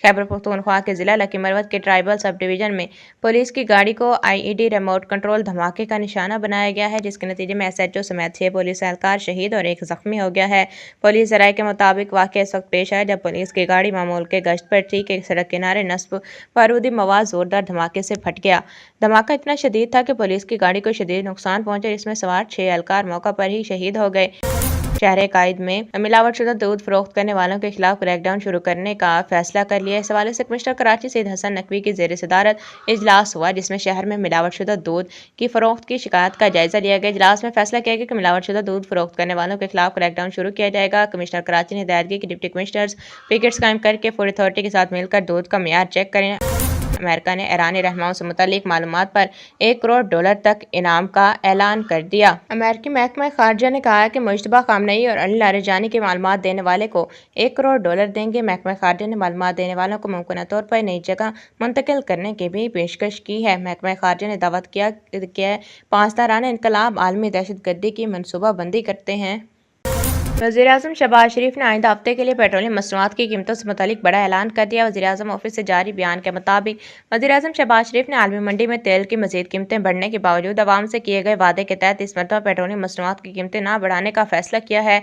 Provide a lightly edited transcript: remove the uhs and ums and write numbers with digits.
खैबर पख्तूनख्वा के जिला लकी मरवत के ट्राइबल सब डिवीजन में पुलिस की गाड़ी को आईईडी रिमोट कंट्रोल धमाके का निशाना बनाया गया है, जिसके नतीजे में एसएचओ समेत 6 पुलिस एहलकार शहीद और 1 जख्मी हो गया है। पुलिस जराये के मुताबिक वाक़या इस वक्त पेश आया जब पुलिस की गाड़ी मामूल के गश्त पर थी कि सड़क किनारे नस्ब बारूदी मवाद जोरदार धमाके से फट गया। धमाका इतना शदीद था कि पुलिस की गाड़ी को शदीद नुकसान पहुंचा, जिसमें सवार 6 एहलकार मौका पर ही शहीद हो गए। शहर कायद में मिलावटशुदा दूध फरोख्त करने वालों के खिलाफ क्रैकडाउन शुरू करने का फैसला कर लिया। इस हवाले से कमिश्नर कराची सैयद हसन नकवी की ज़ेर सदारत इजलास हुआ, जिसमें शहर में मिलावटशुदा दूध की फरोख्त की शिकायत का जायजा लिया गया। इजलास में फैसला किया गया कि मिलावटशुदा दूध फरोख्त करने वालों के खिलाफ क्रैकडाउन शुरू किया जाएगा। कमिश्नर कराची ने हिदायत की कि डिप्टी कमिश्नर्स पिकेट्स कायम करके फूड अथॉरिटी के साथ मिलकर दूध का मियार चेक करें। अमेरिका ने ईरानी रहनुमाओं से मुतालिक मालूमात पर $1 करोड़ तक इनाम का ऐलान कर दिया। अमेरिकी महकमा खारजा ने कहा है कि मुश्तबा खामनई और अली लारेजानी के मालूमात देने वाले को $1 करोड़ देंगे। महकमा खारजा ने मालूमात देने वालों को मुमकिन तौर पर नई जगह मुंतकिल करने की भी पेशकश की है। महकमा खारजा ने दावत किया कि पासदाराना इनकलाब आलमी दहशतगर्दी की मनसूबाबंदी करते हैं। वज़ीर-ए-आज़म शहबाज शरीफ ने आइंदा हफ्ते के लिए पेट्रोलियम मसनूआत की कीमतों से मुतालिक बड़ा ऐलान कर दिया। वज़ीर-ए-आज़म ऑफिस से जारी बयान के मुताबिक वज़ीर-ए-आज़म शहबाज शरीफ ने आलमी मंडी में तेल की मज़ीद कीमतें बढ़ने के बावजूद अवाम से किए गए वादे के तहत इस मरतबा पेट्रोलियम मसनूआत की कीमतें न बढ़ाने का फैसला किया है।